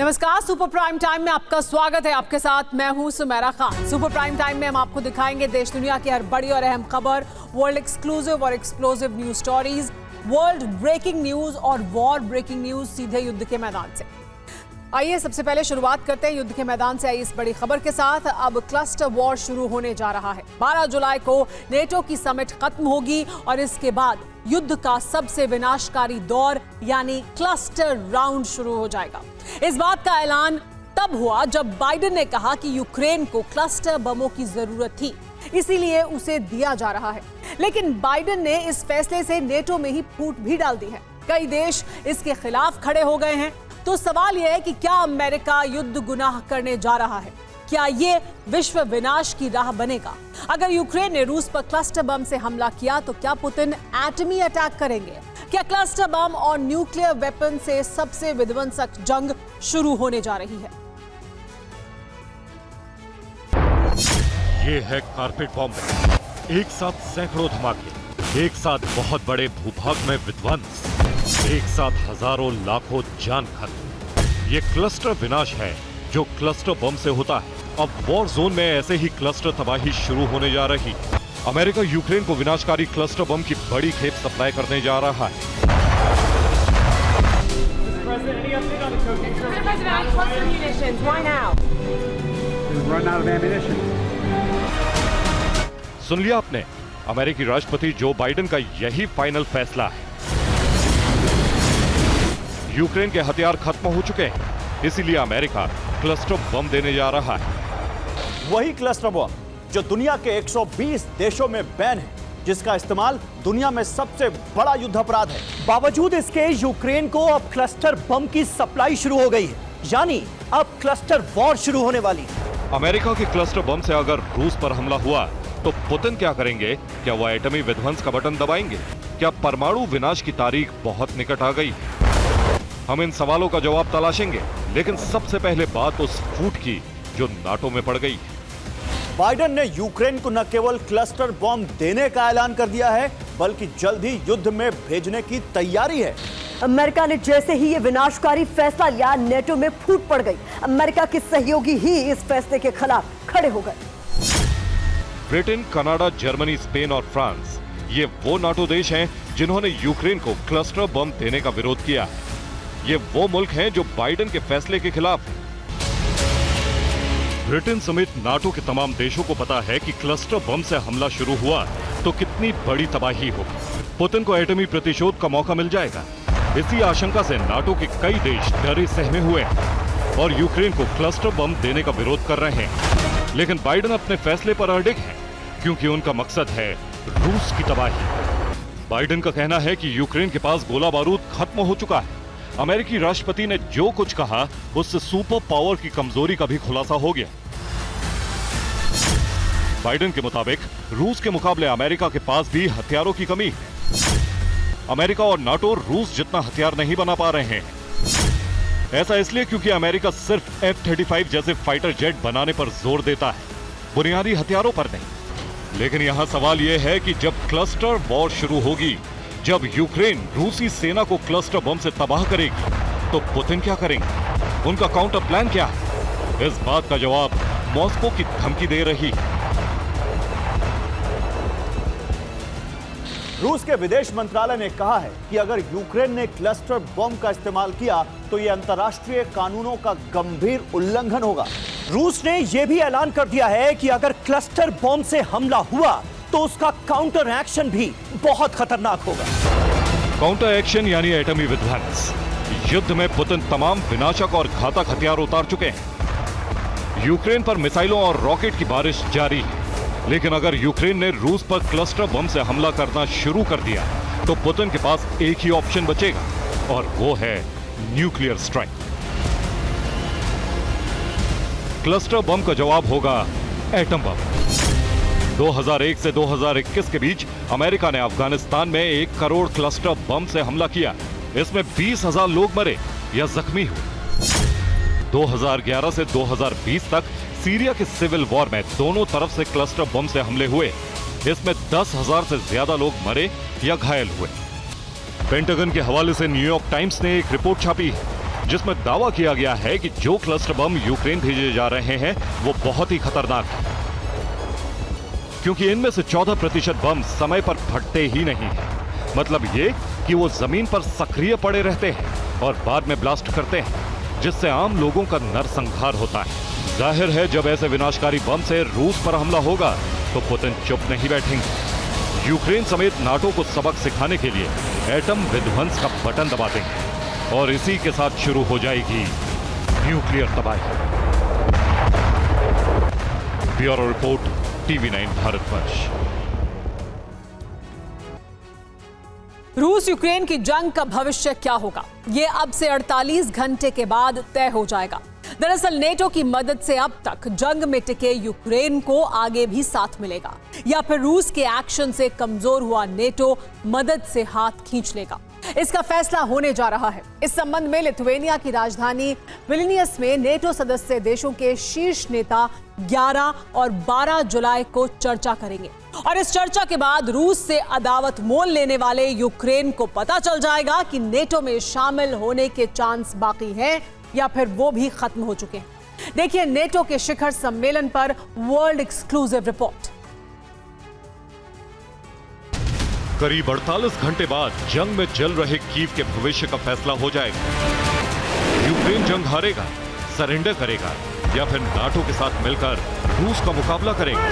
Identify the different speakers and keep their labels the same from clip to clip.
Speaker 1: नमस्कार, super prime time में आपका स्वागत है। आपके साथ मैं हूं Sumera Khan. Super prime time में हम आपको दिखाएंगे देश दुनिया की हर बड़ी और अहम खबर, वर्ल्ड एक्सक्लूसिव और explosive news stories, world breaking news और वॉर ब्रेकिंग न्यूज सीधे युद्ध के मैदान से। आइए सबसे पहले शुरुआत करते हैं युद्ध के मैदान से आई इस बड़ी खबर के साथ। अब क्लस्टर वॉर शुरू होने जा रहा है। 12 जुलाई को नेटो की समिट खत्म होगी और इसके बाद युद्ध का सबसे विनाशकारी दौर यानी क्लस्टर राउंड शुरू हो जाएगा। इस बात का ऐलान तब हुआ जब बाइडेन ने कहा कि यूक्रेन को क्लस्टर बमों की जरूरत थी, इसीलिए उसे दिया जा रहा है। लेकिन बाइडेन ने इस फैसले से नेटो में ही फूट भी डाल दी है। कई देश इसके खिलाफ खड़े हो गए हैं। तो सवाल यह है कि क्या अमेरिका युद्ध गुनाह करने जा रहा है? क्या ये विश्व विनाश की राह बनेगा? अगर यूक्रेन ने रूस पर क्लस्टर बम से हमला किया तो क्या पुतिन एटमी अटैक करेंगे? क्या क्लस्टर बम और न्यूक्लियर वेपन से सबसे विध्वंसक जंग शुरू होने जा रही है?
Speaker 2: ये है कारपेट बॉम्ब। एक साथ सैकड़ों धमाके, एक साथ बहुत बड़े भूभाग में विध्वंस, एक साथ हजारों लाखों जान खत्म। ये क्लस्टर विनाश है जो क्लस्टर बम से होता है। अब वॉर जोन में ऐसे ही क्लस्टर तबाही शुरू होने जा रही। अमेरिका यूक्रेन को विनाशकारी क्लस्टर बम की बड़ी खेप सप्लाई करने जा रहा है। सुन लिया आपने, अमेरिकी राष्ट्रपति जो बाइडेन का यही फाइनल फैसला है। यूक्रेन के हथियार खत्म हो चुके हैं, इसीलिए अमेरिका क्लस्टर बम देने जा रहा है।
Speaker 3: वही क्लस्टर बम जो दुनिया के 120 देशों में बैन है, जिसका इस्तेमाल दुनिया में सबसे बड़ा युद्ध अपराध है। बावजूद इसके यूक्रेन को अब क्लस्टर बम की सप्लाई शुरू हो गई है, यानी अब क्लस्टर वॉर शुरू होने वाली है।
Speaker 2: अमेरिका के क्लस्टर बम से अगर रूस पर हमला हुआ तो पुतिन क्या करेंगे? क्या वो एटमी विध्वंस का बटन दबाएंगे? क्या परमाणु विनाश की तारीख बहुत निकट आ गई? हम इन सवालों का जवाब तलाशेंगे, लेकिन सबसे पहले बात उस फूट की जो नाटो में पड़ गई।
Speaker 3: बाइडेन ने यूक्रेन को न केवल क्लस्टर बम देने का ऐलान कर दिया है, बल्कि जल्द ही युद्ध में भेजने की तैयारी है।
Speaker 4: अमेरिका ने जैसे ही ये विनाशकारी फैसला लिया, नेटो में फूट पड़ गई। अमेरिका के सहयोगी ही इस फैसले के खिलाफ खड़े हो गए।
Speaker 2: ब्रिटेन, कनाडा, जर्मनी, स्पेन और फ्रांस, ये वो नाटो देश हैं जिन्होंने यूक्रेन को क्लस्टर बम देने का विरोध किया। ये वो मुल्क हैं जो बाइडेन के फैसले के खिलाफ हैं। ब्रिटेन समेत नाटो के तमाम देशों को पता है कि क्लस्टर बम से हमला शुरू हुआ तो कितनी बड़ी तबाही होगी। पुतिन को एटमी प्रतिशोध का मौका मिल जाएगा। इसी आशंका से नाटो के कई देश डरे सहमे हुए हैं और यूक्रेन को क्लस्टर बम देने का विरोध कर रहे हैं। लेकिन बाइडेन अपने फैसले पर अडिग हैं, क्योंकि उनका मकसद है रूस की तबाही। बाइडेन का कहना है कि यूक्रेन के पास गोला बारूद खत्म हो चुका है। अमेरिकी राष्ट्रपति ने जो कुछ कहा उससे सुपर पावर की कमजोरी का भी खुलासा हो गया। बाइडेन के मुताबिक रूस के मुकाबले अमेरिका के पास भी हथियारों की कमी है। अमेरिका और नाटो रूस जितना हथियार नहीं बना पा रहे हैं। ऐसा इसलिए क्योंकि अमेरिका सिर्फ F-35 जैसे फाइटर जेट बनाने पर जोर देता है, बुनियादी हथियारों पर नहीं। लेकिन यहां सवाल यह है कि जब क्लस्टर वॉर शुरू होगी, जब यूक्रेन रूसी सेना को क्लस्टर बम से तबाह करेगी, तो पुतिन क्या करेंगे? उनका काउंटर प्लान क्या है? इस बात का जवाब मॉस्को की धमकी दे रही है।
Speaker 3: रूस के विदेश मंत्रालय ने कहा है कि अगर यूक्रेन ने क्लस्टर बम का इस्तेमाल किया तो यह अंतर्राष्ट्रीय कानूनों का गंभीर उल्लंघन होगा। रूस ने यह भी ऐलान कर दिया है कि अगर क्लस्टर बम से हमला हुआ तो उसका काउंटर एक्शन भी बहुत खतरनाक होगा।
Speaker 2: काउंटर एक्शन यानी एटमी विध्वंस। युद्ध में पुतिन तमाम विनाशक और घातक हथियार उतार चुके हैं। यूक्रेन पर मिसाइलों और रॉकेट की बारिश जारी है। लेकिन अगर यूक्रेन ने रूस पर क्लस्टर बम से हमला करना शुरू कर दिया तो पुतिन के पास एक ही ऑप्शन बचेगा, और वो है न्यूक्लियर स्ट्राइक। क्लस्टर बम का जवाब होगा एटम बम। 2001 से 2021 के बीच अमेरिका ने अफगानिस्तान में 1 करोड़ क्लस्टर बम से हमला किया। इसमें 20,000 लोग मरे या जख्मी हुए। 2011 से 2020 तक सीरिया के सिविल वॉर में दोनों तरफ से क्लस्टर बम से हमले हुए। इसमें 10,000 से ज्यादा लोग मरे या घायल हुए। पेंटागन के हवाले से न्यूयॉर्क टाइम्स ने एक रिपोर्ट छापी है। जिसमें दावा किया गया है कि जो क्लस्टर बम यूक्रेन भेजे जा रहे हैं वो बहुत ही खतरनाक है, क्योंकि इनमें से 14% बम समय पर फटते ही नहीं है। मतलब ये कि वो जमीन पर सक्रिय पड़े रहते हैं और बाद में ब्लास्ट करते हैं, जिससे आम लोगों का नरसंहार होता है। जाहिर है जब ऐसे विनाशकारी बम से रूस पर हमला होगा तो पुतिन चुप नहीं बैठेंगे। यूक्रेन समेत नाटो को सबक सिखाने के लिए एटम विध्वंस का बटन दबा देंगे और इसी के साथ शुरू हो जाएगी न्यूक्लियर तबाही। Bureau report, TV9 Bharatvarsh.
Speaker 1: रूस यूक्रेन की जंग का भविष्य क्या होगा, ये अब से 48 घंटे के बाद तय हो जाएगा। दरअसल नेटो की मदद से अब तक जंग में टिके यूक्रेन को आगे भी साथ मिलेगा, या फिर रूस के एक्शन से कमजोर हुआ नेटो मदद से हाथ खींच लेगा। इसका फैसला होने जा रहा है। इस संबंध में लिथुआनिया की राजधानी विल्नियस में नेटो सदस्य देशों के शीर्ष नेता 11 और 12 जुलाई को चर्चा करेंगे और इस चर्चा के बाद रूस से अदावत मोल लेने वाले यूक्रेन को पता चल जाएगा कि नेटो में शामिल होने के चांस बाकी हैं या फिर वो भी खत्म हो चुके हैं। देखिए नेटो के शिखर सम्मेलन पर वर्ल्ड एक्सक्लूसिव रिपोर्ट।
Speaker 2: करीब 48 घंटे बाद जंग में जल रहे कीव के भविष्य का फैसला हो जाएगा। यूक्रेन जंग हारेगा, सरेंडर करेगा या फिर नाटो के साथ मिलकर रूस का मुकाबला करेगा,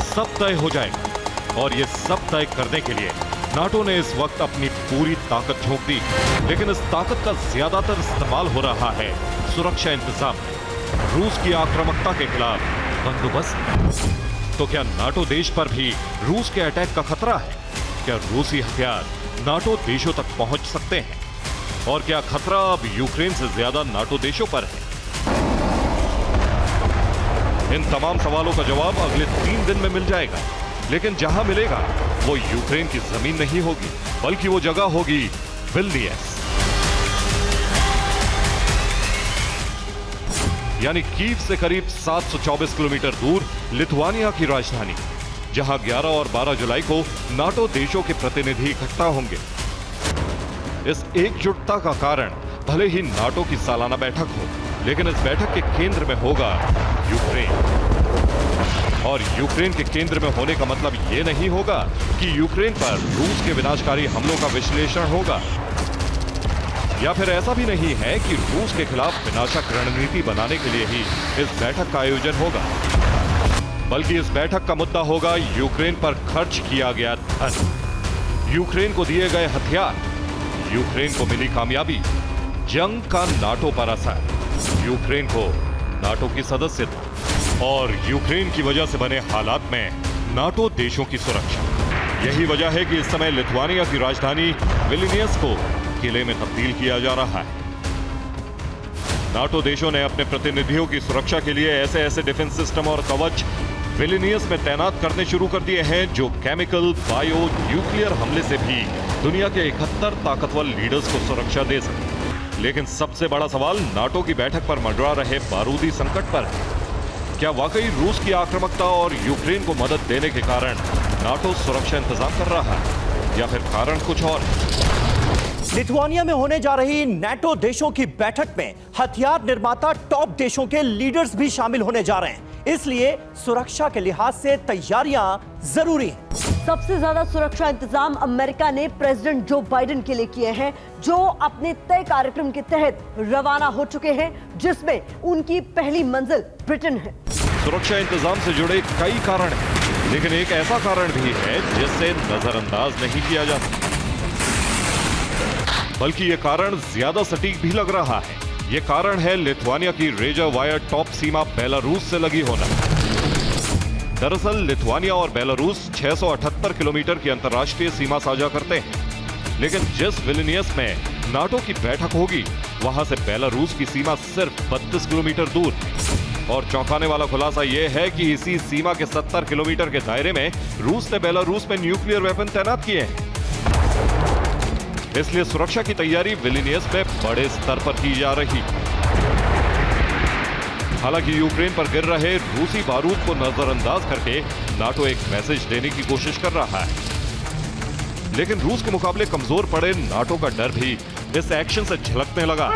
Speaker 2: सब तय हो जाएगा। और ये सब तय करने के लिए नाटो ने इस वक्त अपनी पूरी ताकत झोंक दी, लेकिन इस ताकत का ज्यादातर इस्तेमाल हो रहा है सुरक्षा इंतजाम में। रूस की आक्रामकता के खिलाफ बंदोबस्त। तो क्या नाटो देश पर भी रूस के अटैक का खतरा है? क्या रूसी हथियार नाटो देशों तक पहुंच सकते हैं? और क्या खतरा अब यूक्रेन से ज्यादा नाटो देशों पर है? इन तमाम सवालों का जवाब अगले 3 दिन में मिल जाएगा, लेकिन जहां मिलेगा वो यूक्रेन की जमीन नहीं होगी, बल्कि वो जगह होगी विल्नियस, यानी कीव से करीब 724 किलोमीटर दूर लिथुआनिया की राजधानी, जहां 11 और 12 जुलाई को नाटो देशों के प्रतिनिधि इकट्ठा होंगे। इस एकजुटता का कारण भले ही नाटो की सालाना बैठक हो, लेकिन इस बैठक के केंद्र में होगा यूक्रेन। और यूक्रेन के केंद्र में होने का मतलब यह नहीं होगा कि यूक्रेन पर रूस के विनाशकारी हमलों का विश्लेषण होगा, या फिर ऐसा भी नहीं है कि रूस के खिलाफ विनाशक रणनीति बनाने के लिए ही इस बैठक का आयोजन होगा, बल्कि इस बैठक का मुद्दा होगा यूक्रेन पर खर्च किया गया धन, यूक्रेन को दिए गए हथियार, यूक्रेन को मिली कामयाबी, जंग का नाटो पर असर, यूक्रेन को नाटो की सदस्यता और यूक्रेन की वजह से बने हालात में नाटो देशों की सुरक्षा। यही वजह है कि इस समय लिथुआनिया की राजधानी विल्नियस को किले में तब्दील किया जा रहा है। नाटो देशों ने अपने प्रतिनिधियों की सुरक्षा के लिए ऐसे डिफेंस सिस्टम और कवच विल्नियस में तैनात करने शुरू कर दिए हैं जो केमिकल, बायो, न्यूक्लियर हमले से भी दुनिया के 71 ताकतवर लीडर्स को सुरक्षा दे सके। लेकिन सबसे बड़ा सवाल नाटो की बैठक पर मंडरा रहे बारूदी संकट पर है। क्या वाकई रूस की आक्रामकता और यूक्रेन को मदद देने के कारण नाटो सुरक्षा इंतजाम कर रहा है, या फिर कारण कुछ और?
Speaker 3: लिथुआनिया में होने जा रही नाटो देशों की बैठक में हथियार निर्माता टॉप देशों के लीडर्स भी शामिल होने जा रहे हैं, इसलिए सुरक्षा के लिहाज से तैयारियां जरूरी हैं।
Speaker 4: सबसे ज्यादा सुरक्षा इंतजाम अमेरिका ने प्रेसिडेंट जो बाइडेन के लिए किए हैं, जो अपने तय कार्यक्रम के तहत रवाना हो चुके हैं, जिसमें उनकी पहली मंजिल ब्रिटेन है।
Speaker 2: सुरक्षा इंतजाम से जुड़े कई कारण हैं, लेकिन एक ऐसा कारण भी है जिससे नजरअंदाज नहीं किया जा सकता, बल्कि यह कारण ज्यादा सटीक भी लग रहा है। यह कारण है लिथुआनिया की रेजर वायर टॉप सीमा बेलारूस से लगी होना। दरअसल लिथुआनिया और बेलारूस 678 किलोमीटर की अंतर्राष्ट्रीय सीमा साझा करते हैं, लेकिन जिस विल्नियस में नाटो की बैठक होगी वहां से बेलारूस की सीमा सिर्फ 32 किलोमीटर दूर है। और चौंकाने वाला खुलासा यह है कि इसी सीमा के 70 किलोमीटर के दायरे में रूस ने बेलारूस में न्यूक्लियर वेपन तैनात किए हैं। इसलिए सुरक्षा की तैयारी विल्नियस में बड़े स्तर पर की जा रही। हालांकि यूक्रेन पर गिर रहे रूसी बारूद को नजरअंदाज करके नाटो एक मैसेज देने की कोशिश कर रहा है, लेकिन रूस के मुकाबले कमजोर पड़े नाटो का डर भी इस एक्शन से झलकने लगा।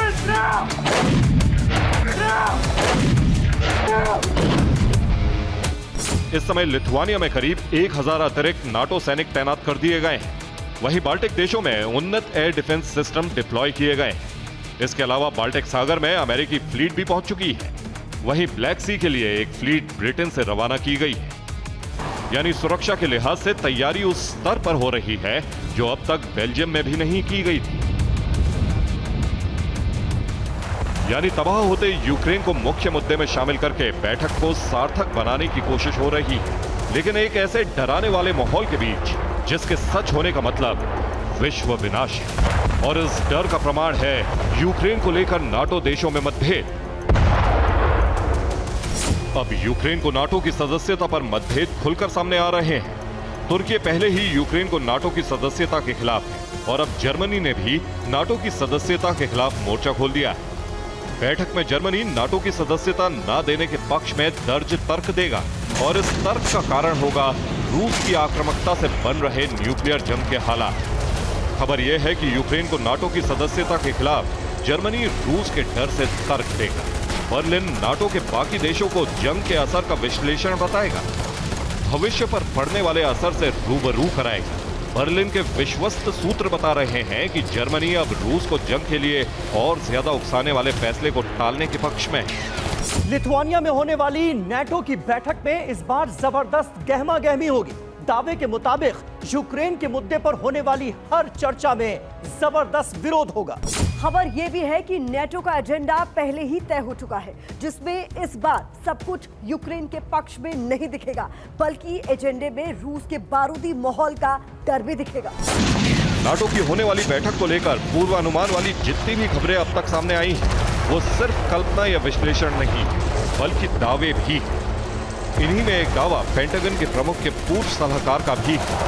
Speaker 2: इस समय लिथुआनिया में करीब 1000 अतिरिक्त नाटो सैनिक तैनात कर दिए गए हैं। वहीं बाल्टिक देशों में उन्नत एयर डिफेंस सिस्टम डिप्लॉय किए गए हैं। इसके अलावा बाल्टिक सागर में अमेरिकी फ्लीट भी पहुंच चुकी है। वहीं ब्लैक सी के लिए एक फ्लीट ब्रिटेन से रवाना की गई है। यानी सुरक्षा के लिहाज से तैयारी उस स्तर पर हो रही है जो अब तक बेल्जियम में भी नहीं की गई थी। यानी तबाह होते यूक्रेन को मुख्य मुद्दे में शामिल करके बैठक को सार्थक बनाने की कोशिश हो रही है, लेकिन एक ऐसे डराने वाले माहौल के बीच जिसके सच होने का मतलब विश्व विनाश है। और इस डर का प्रमाण है यूक्रेन को लेकर नाटो देशों में मतभेद। अब यूक्रेन को नाटो की सदस्यता पर मतभेद खुलकर सामने आ रहे हैं। तुर्की पहले ही यूक्रेन को नाटो की सदस्यता के खिलाफ है और अब जर्मनी ने भी नाटो की सदस्यता के खिलाफ मोर्चा खोल दिया है। बैठक में जर्मनी नाटो की सदस्यता न देने के पक्ष में दर्ज तर्क देगा और इस तर्क का कारण होगा रूस की आक्रामकता से बन रहे न्यूक्लियर जंग के हालात। खबर यह है कि यूक्रेन को नाटो की सदस्यता के खिलाफ जर्मनी रूस के डर से तर्क देगा। बर्लिन नाटो के बाकी देशों को जंग के असर का विश्लेषण बताएगा, भविष्य पर पड़ने वाले असर से रूबरू कराएगा। बर्लिन के विश्वस्त सूत्र बता रहे हैं कि जर्मनी अब रूस को जंग के लिए और ज्यादा उकसाने वाले फैसले को टालने के पक्ष में है।
Speaker 3: लिथुआनिया में होने वाली नाटो की बैठक में इस बार जबरदस्त गहमा गहमी होगी। दावे के मुताबिक यूक्रेन के मुद्दे पर होने वाली हर चर्चा में जबरदस्त विरोध होगा।
Speaker 4: खबर यह भी है कि नेटो का एजेंडा पहले ही तय हो चुका है, जिसमें इस बार सब कुछ यूक्रेन के पक्ष में नहीं दिखेगा, बल्कि एजेंडे में रूस के बारूदी माहौल का डर भी दिखेगा।
Speaker 2: नाटो की होने वाली बैठक को लेकर पूर्वानुमान वाली जितनी भी खबरें अब तक सामने आई हैं, वो सिर्फ कल्पना या विश्लेषण नहीं, बल्कि दावे भी हैं। इन्हीं में एक दावा पेंटागन के प्रमुख के पूर्व सलाहकार का भी है।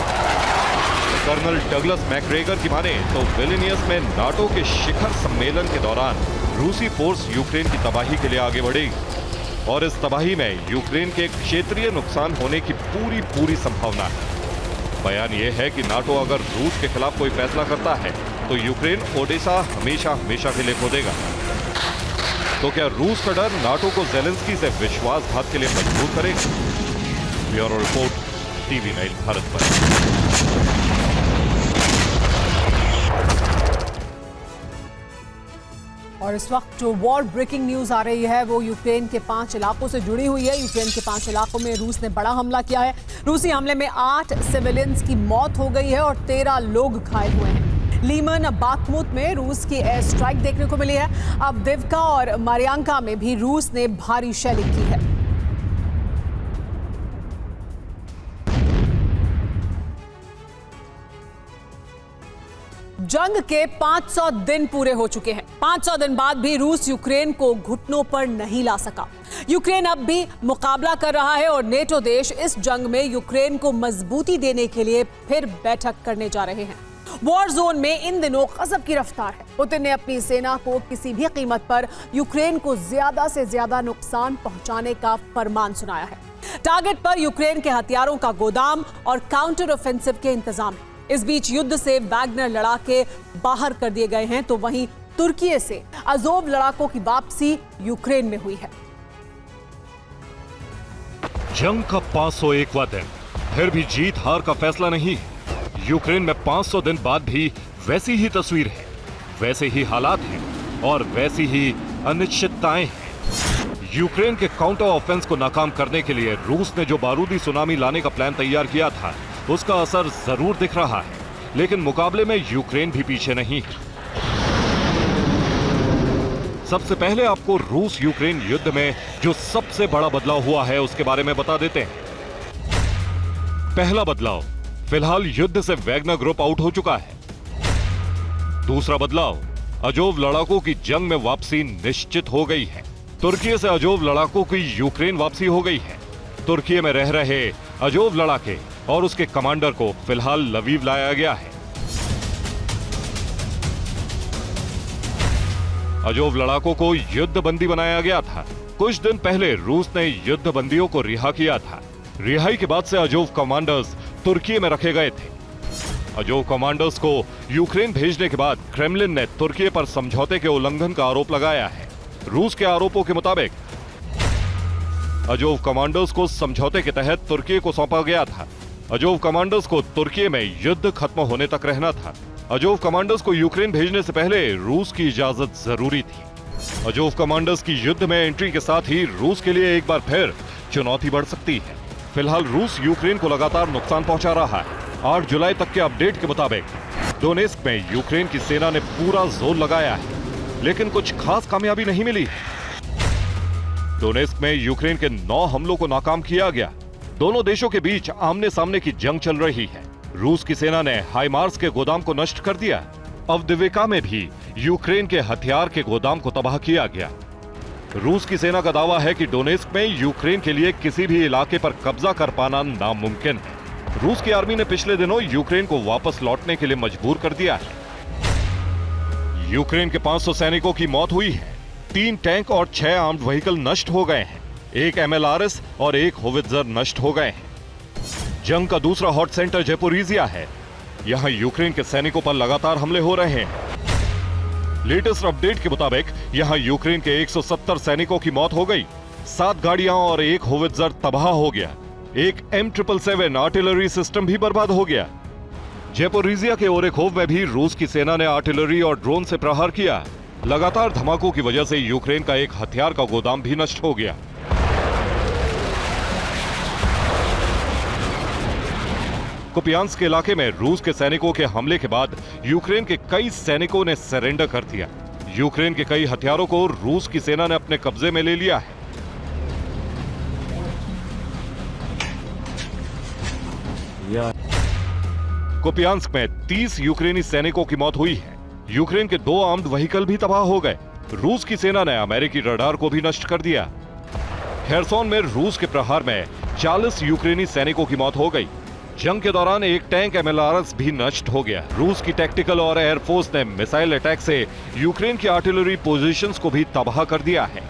Speaker 2: कर्नल डगलस मैकग्रेगर की माने तो विलिनियस में नाटो के शिखर सम्मेलन के दौरान रूसी फोर्स यूक्रेन की तबाही के लिए आगे बढ़ेगी और इस तबाही में यूक्रेन के क्षेत्रीय नुकसान होने की पूरी संभावना है। बयान यह है कि नाटो अगर रूस के खिलाफ कोई फैसला करता है तो यूक्रेन ओडेसा हमेशा के लिए खो देगा। तो क्या रूस का डर नाटो को ज़ेलेंस्की से विश्वासघात के लिए मजबूर करेगा? ब्यूरो रिपोर्ट, TV9 भारत पर।
Speaker 1: और इस वक्त जो वॉर ब्रेकिंग न्यूज आ रही है वो यूक्रेन के 5 इलाकों से जुड़ी हुई है। यूक्रेन के 5 इलाकों में रूस ने बड़ा हमला किया है। रूसी हमले में 8 सिविलियंस की मौत हो गई है और 13 लोग घायल हुए हैं। लीमन बाखमुत में रूस की एयर स्ट्राइक देखने को मिली है। अब दिवका और मारियांका में भी रूस ने भारी शेलिंग की है। जंग के 500 दिन पूरे हो चुके हैं। 500 दिन बाद भी रूस यूक्रेन को घुटनों पर नहीं ला सका। यूक्रेन अब भी मुकाबला कर रहा है और नेटो देश इस जंग में यूक्रेन को मजबूती देने के लिए फिर बैठक करने जा रहे हैं। वॉर जोन में इन दिनों गजब की रफ्तार है। पुतिन ने अपनी सेना को किसी भी कीमत पर यूक्रेन को ज्यादा से ज्यादा नुकसान पहुंचाने का फरमान सुनाया है। टारगेट पर यूक्रेन के हथियारों का गोदाम और काउंटर ऑफेंसिव के इंतजाम है। इस बीच युद्ध से वैगनर लड़ाके बाहर कर दिए गए हैं, तो वहीं तुर्की से अजोव लड़ाकों की वापसी यूक्रेन में हुई है।
Speaker 2: जंग का 501वां दिन, फिर भी जीत हार का फैसला नहीं है। यूक्रेन में 500 दिन बाद भी वैसी ही तस्वीर है, वैसे ही हालात हैं और वैसी ही अनिश्चितताएं हैं। यूक्रेन के काउंटर ऑफेंस को नाकाम करने के लिए रूस ने जो बारूदी सुनामी लाने का प्लान तैयार किया था, उसका असर जरूर दिख रहा है, लेकिन मुकाबले में यूक्रेन भी पीछे नहीं है। सबसे पहले आपको रूस यूक्रेन युद्ध में जो सबसे बड़ा बदलाव हुआ है उसके बारे में बता देते हैं। पहला बदलाव, फिलहाल युद्ध से वैगनर ग्रुप आउट हो चुका है। दूसरा बदलाव, अजोव लड़ाकों की जंग में वापसी निश्चित हो गई है। तुर्की से अजोव लड़ाकों की यूक्रेन वापसी हो गई है। तुर्की में रह रहे अजोव लड़ाके और उसके कमांडर को फिलहाल लवीव लाया गया है। अजोव लड़ाकों को युद्ध बंदी बनाया गया था। कुछ दिन पहले रूस ने युद्ध बंदियों को रिहा किया था। रिहाई के बाद से अजोव कमांडर्स तुर्की में रखे गए थे। अजोव कमांडर्स को यूक्रेन भेजने के बाद क्रेमलिन ने तुर्की पर समझौते के उल्लंघन का आरोप लगाया है। रूस के आरोपों के मुताबिक अजोव कमांडर्स को समझौते के तहत तुर्की को सौंपा गया था। अजोव कमांडर्स को तुर्की में युद्ध खत्म होने तक रहना था। अजोव कमांडर्स को यूक्रेन भेजने से पहले रूस की इजाजत जरूरी थी। अजोव कमांडर्स की युद्ध में एंट्री के साथ ही रूस के लिए एक बार फिर चुनौती बढ़ सकती है। फिलहाल रूस यूक्रेन को लगातार नुकसान पहुंचा रहा है। 8 जुलाई तक के अपडेट के मुताबिक डोनेस्क में यूक्रेन की सेना ने पूरा जोर लगाया है, लेकिन कुछ खास कामयाबी नहीं मिली। डोनेस्क में यूक्रेन के 9 हमलों को नाकाम किया गया। दोनों देशों के बीच आमने सामने की जंग चल रही है। रूस की सेना ने हाइमार्स के गोदाम को नष्ट कर दिया। अवदिविका में भी यूक्रेन के हथियार के गोदाम को तबाह किया गया। रूस की सेना का दावा है कि डोनेस्क में यूक्रेन के लिए किसी भी इलाके पर कब्जा कर पाना नामुमकिन है। रूस की आर्मी ने पिछले दिनों यूक्रेन को वापस लौटने के लिए मजबूर कर दिया है। यूक्रेन के 500 सैनिकों की मौत हुई है। 3 टैंक और 6 आर्म्ड व्हीकल नष्ट हो गए हैं। 1 MLRS और 1 होवित्जर नष्ट हो गए हैं। जंग का दूसरा हॉट सेंटर ज़ेपोरिजिया है। यहां यूक्रेन के सैनिकों पर लगातार हमले हो रहे हैं। लेटेस्ट अपडेट के मुताबिक यहां यूक्रेन के 170 सैनिकों की मौत हो गई। 7 गाड़ियां और 1 होवित्जर तबाह हो गया। एक M777 आर्टिलरी सिस्टम भी बर्बाद हो गया। ज़ेपोरिजिया के ओरेखोव में भी रूस की सेना ने आर्टिलरी और ड्रोन से प्रहार किया। लगातार धमाकों की वजह से यूक्रेन का एक हथियार का गोदाम भी नष्ट हो गया। कुपियांस्क के इलाके में रूस के सैनिकों के हमले के बाद यूक्रेन के कई सैनिकों ने सरेंडर कर दिया। यूक्रेन के कई हथियारों को रूस की सेना ने अपने कब्जे में ले लिया है। कुपियांस्क में 30 यूक्रेनी सैनिकों की मौत हुई है। यूक्रेन के 2 आर्म्ड व्हीकल भी तबाह हो गए। रूस की सेना ने अमेरिकी रडार को भी नष्ट कर दिया। खेरसोन में रूस के प्रहार में 40 यूक्रेनी सैनिकों की मौत हो गई। जंग के दौरान एक टैंक MLRS भी नष्ट हो गया। रूस की टैक्टिकल और एयरफोर्स ने मिसाइल अटैक से यूक्रेन की आर्टिलरी पोजीशंस को भी तबाह कर दिया है।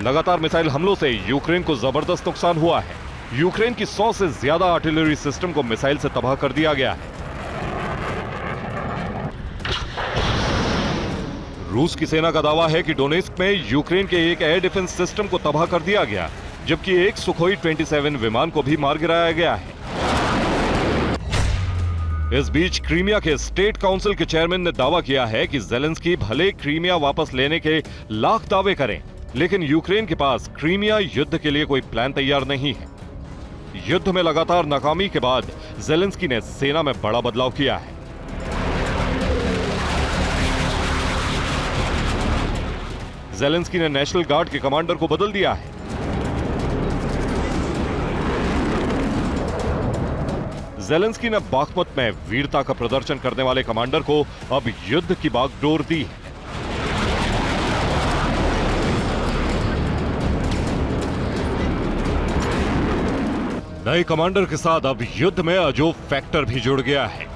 Speaker 2: लगातार मिसाइल हमलों से यूक्रेन को जबरदस्त नुकसान हुआ है। यूक्रेन की 100 से ज्यादा आर्टिलरी सिस्टम को मिसाइल से तबाह कर दिया गया है। रूस की सेना का दावा है कि डोनेस्क में यूक्रेन के एक एयर डिफेंस सिस्टम को तबाह कर दिया गया, जबकि एक सुखोई 27 विमान को भी मार गिराया गया है। इस बीच क्रीमिया के स्टेट काउंसिल के चेयरमैन ने दावा किया है कि ज़ेलेंस्की भले क्रीमिया वापस लेने के लाख दावे करें, लेकिन यूक्रेन के पास क्रीमिया युद्ध के लिए कोई प्लान तैयार नहीं है। युद्ध में लगातार नाकामी के बाद ज़ेलेंस्की ने सेना में बड़ा बदलाव किया है। ज़ेलेंस्की ने नेशनल गार्ड के कमांडर को बदल दिया है। ज़ेलेंस्की ने बाखमुत में वीरता का प्रदर्शन करने वाले कमांडर को अब युद्ध की बागडोर दी है। नए कमांडर के साथ अब युद्ध में अजोव फैक्टर भी जुड़ गया है।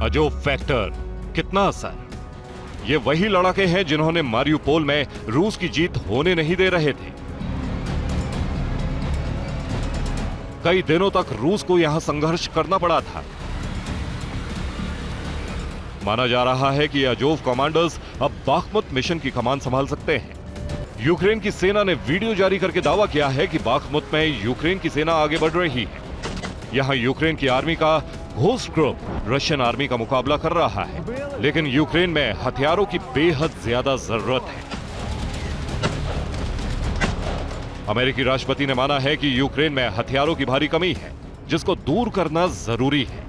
Speaker 2: अजोव फैक्टर कितना असर? ये वही लड़ाके हैं जिन्होंने मारियुपोल में रूस की जीत होने नहीं दे रहे थे। कई दिनों तक रूस को यहां संघर्ष करना पड़ा था। माना जा रहा है कि अजोव कमांडर्स अब बाखमुत मिशन की कमान संभाल सकते हैं। यूक्रेन की सेना ने वीडियो जारी करके दावा किया है कि बाखमुत में यूक्रेन की सेना आगे बढ़ रही है। यहां यूक्रेन की आर्मी का घोस्ट ग्रुप रशियन आर्मी का मुकाबला कर रहा है, लेकिन यूक्रेन में हथियारों की बेहद ज्यादा जरूरत है। अमेरिकी राष्ट्रपति ने माना है कि यूक्रेन में हथियारों की भारी कमी है, जिसको दूर करना जरूरी है।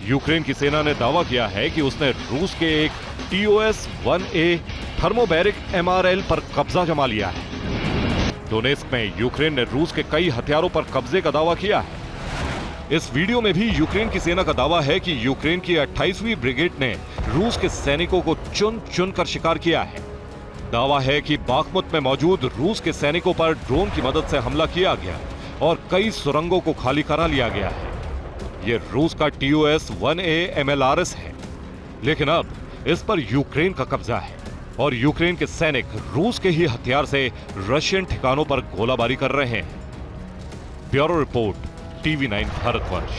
Speaker 2: यूक्रेन की सेना ने दावा किया है कि उसने रूस के एक TOS-1A थर्मोबैरिक MRL पर कब्जा जमा लिया है। डोनेस्क में यूक्रेन ने रूस के कई हथियारों पर कब्जे का दावा किया है। इस वीडियो में भी यूक्रेन की सेना का दावा है कि यूक्रेन की 28वीं ब्रिगेड ने रूस के सैनिकों को चुन चुन कर शिकार किया है। दावा है कि बाखमुत में मौजूद रूस के सैनिकों पर ड्रोन की मदद से हमला किया गया और कई सुरंगों को खाली करा लिया गया है। यह रूस का TOS-1A MLRS है, लेकिन अब इस पर यूक्रेन का कब्जा है और यूक्रेन के सैनिक रूस के ही हथियार से रशियन ठिकानों पर गोलाबारी कर रहे हैं। Bureau report, TV9 Bharatvarsh.